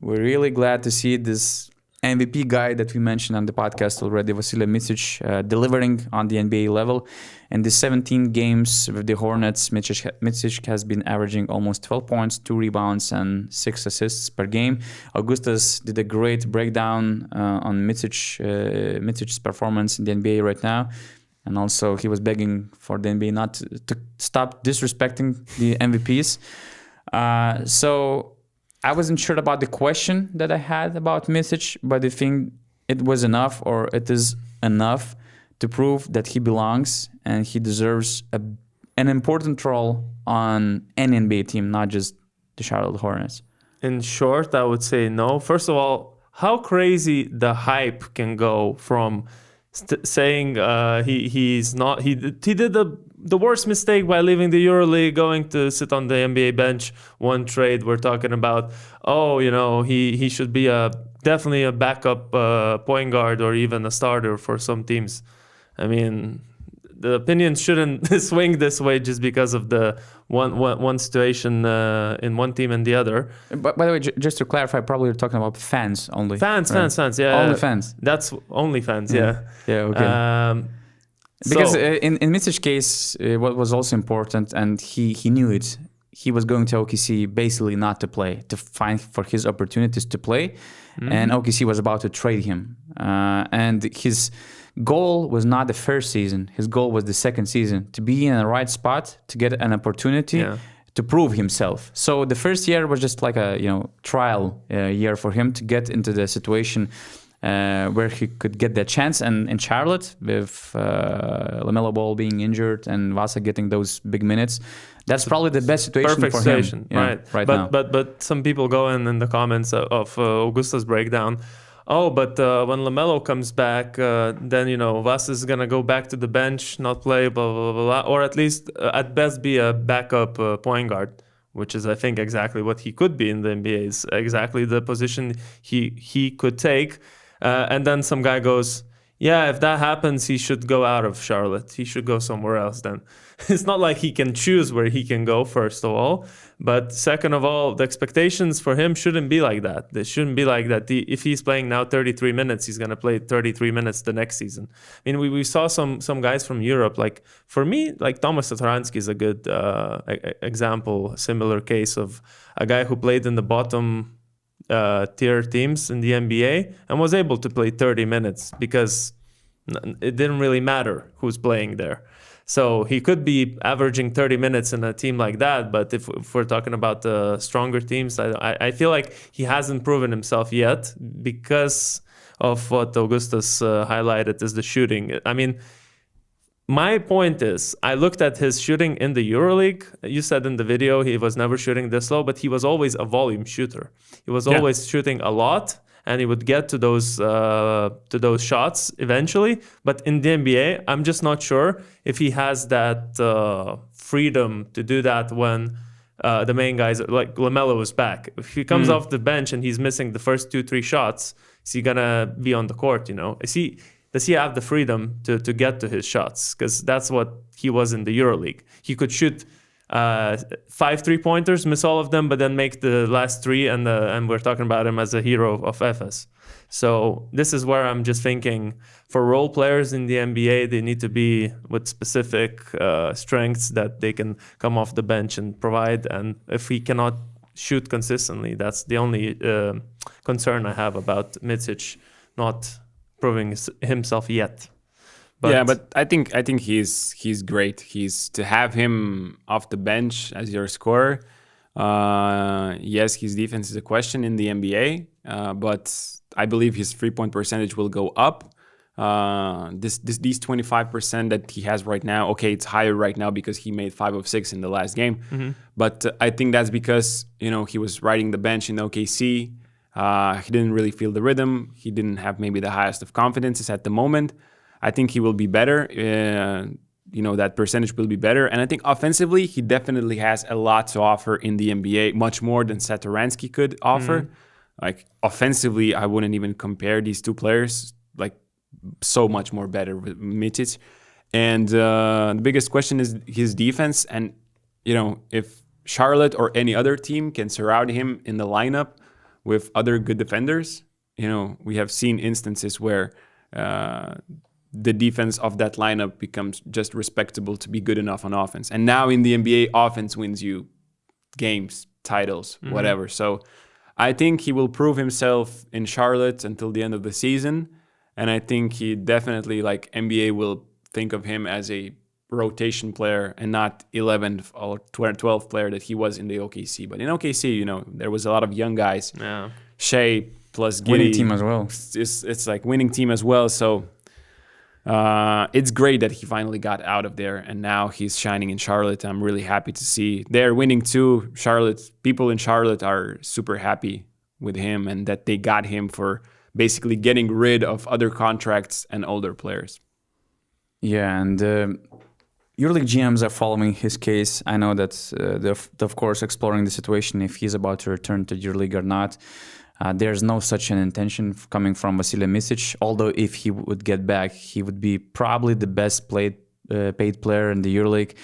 we're really glad to see this MVP guy that we mentioned on the podcast already, Vasilije Micic, delivering on the NBA level. In the 17 games with the Hornets, Micic has been averaging almost 12 points, 2 rebounds, and 6 assists per game. Augustus did a great breakdown on Micic's performance in the NBA right now. And also, he was begging for the NBA not to stop disrespecting the MVPs. So I wasn't sure about the question that I had about Micic, but I think it was enough, or it is enough, to prove that he belongs and he deserves an important role on an NBA team, not just the Charlotte Hornets. In short, I would say no. First of all, how crazy the hype can go from saying he did the worst mistake by leaving the EuroLeague, going to sit on the NBA bench. One trade we're talking about, he should be definitely a backup point guard or even a starter for some teams. I mean, the opinions shouldn't swing this way just because of the one situation in one team and the other. But by the way, just to clarify, probably you're talking about fans only. Fans, yeah. Only fans. That's only fans, yeah. Yeah, okay. Because in Micic's case, what was also important, and he knew it, he was going to OKC basically not to play, to find for his opportunities to play, and OKC was about to trade him. And his goal was not the first season. His goal was the second season, to be in the right spot, to get an opportunity to prove himself. So the first year was just like a trial year for him to get into the situation where he could get that chance. And in Charlotte, with LaMelo Ball being injured and Vasa getting those big minutes, that's probably the best situation Perfect for situation, him. Right now. But some people go in the comments of Augusta's breakdown. Oh, but when LaMelo comes back, then, Vas is going to go back to the bench, not play, blah, blah, blah, blah, or at least, at best, be a backup point guard, which is, I think, exactly what he could be in the NBA, is exactly the position he could take. And then some guy goes, yeah, if that happens, he should go out of Charlotte. He should go somewhere else then. It's not like he can choose where he can go, first of all. But second of all, the expectations for him shouldn't be like that. They shouldn't be like that. If he's playing now 33 minutes, he's going to play 33 minutes the next season. I mean, we saw some guys from Europe. Like, for me, like Tomas Satoransky is a good example, similar case of a guy who played in the bottom tier teams in the NBA and was able to play 30 minutes because it didn't really matter who's playing there. So he could be averaging 30 minutes in a team like that, but if we're talking about the stronger teams, I feel like he hasn't proven himself yet because of what Augustus highlighted is the shooting. I mean, my point is, I looked at his shooting in the EuroLeague. You said in the video he was never shooting this low, but he was always a volume shooter. He was always shooting a lot, and he would get to those shots eventually. But in the NBA, I'm just not sure if he has that freedom to do that when the main guys, like LaMelo, is back. If he comes off the bench and he's missing the first 2-3 shots, is he gonna be on the court? Does he have the freedom to get to his shots? Because that's what he was in the EuroLeague. He could shoot 5 3-pointers, miss all of them, but then make the last 3, and we're talking about him as a hero of FS. So this is where I'm just thinking, for role players in the NBA, they need to be with specific strengths that they can come off the bench and provide. And if he cannot shoot consistently, that's the only concern I have about Micic not proving himself yet. But I think he's great. To have him off the bench as your scorer. Yes, his defense is a question in the NBA, but I believe his 3-point percentage will go up. These 25% that he has right now, okay, it's higher right now because he made 5 of 6 in the last game. But I think that's because he was riding the bench in OKC. He didn't really feel the rhythm. He didn't have maybe the highest of confidences at the moment. I think he will be better. That percentage will be better. And I think offensively, he definitely has a lot to offer in the NBA, much more than Satoransky could offer. Like, offensively, I wouldn't even compare these two players. Like, so much more better with Micic. And the biggest question is his defense. And, if Charlotte or any other team can surround him in the lineup with other good defenders. We have seen instances where the defense of that lineup becomes just respectable to be good enough on offense. And now in the NBA, offense wins you games, titles, whatever. So I think he will prove himself in Charlotte until the end of the season. And I think he definitely, NBA will think of him as a rotation player and not 11th or 12th player that he was in the OKC. But in OKC, there was a lot of young guys. Yeah. Shea plus Giddey. Winning team as well. It's like winning team as well. So it's great that he finally got out of there and now he's shining in Charlotte. I'm really happy to see they're winning too. People in Charlotte are super happy with him and that they got him for basically getting rid of other contracts and older players. Yeah, and EuroLeague GMs are following his case. I know that they're of course exploring the situation if he's about to return to EuroLeague or not. There's no such an intention coming from Vasilije Micic, although if he would get back, he would be probably the best paid player in the EuroLeague.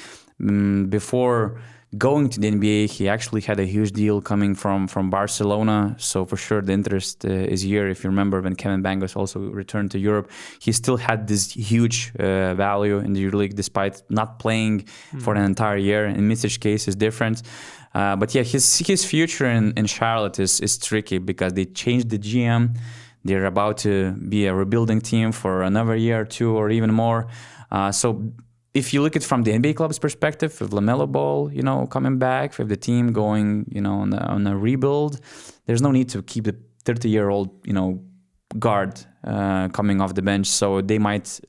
Before going to the NBA, he actually had a huge deal coming from Barcelona, so for sure the interest is here. If you remember when Kevin Bangos also returned to Europe, he still had this huge value in the EuroLeague despite not playing for an entire year. In Micic's case is different. But yeah, his future in Charlotte is tricky because they changed the GM. They're about to be a rebuilding team for another year or two or even more. So if you look at it from the NBA club's perspective, with LaMelo Ball, coming back, with the team going, on a rebuild, there's no need to keep the 30-year-old, guard coming off the bench. So they might,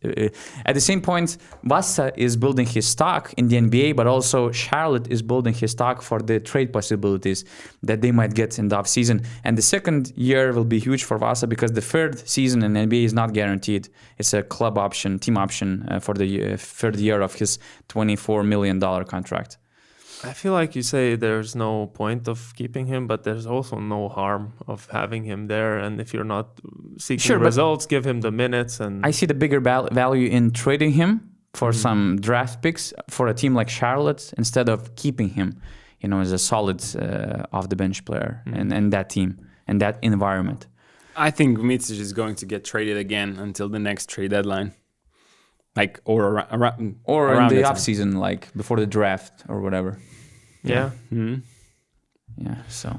at the same point, Vasa is building his stock in the NBA, but also Charlotte is building his stock for the trade possibilities that they might get in the offseason. And the second year will be huge for Vasa because the third season in NBA is not guaranteed. It's a club option, team option for the third year of his $24 million contract. I feel like you say there's no point of keeping him, but there's also no harm of having him there. And if you're not seeking results, give him the minutes. And I see the bigger value in trading him for some draft picks for a team like Charlotte instead of keeping him, as a solid off-the-bench player and that team and that environment. I think Micic is going to get traded again until the next trade deadline. Or in the off season, before the draft or whatever. Yeah. Yeah. So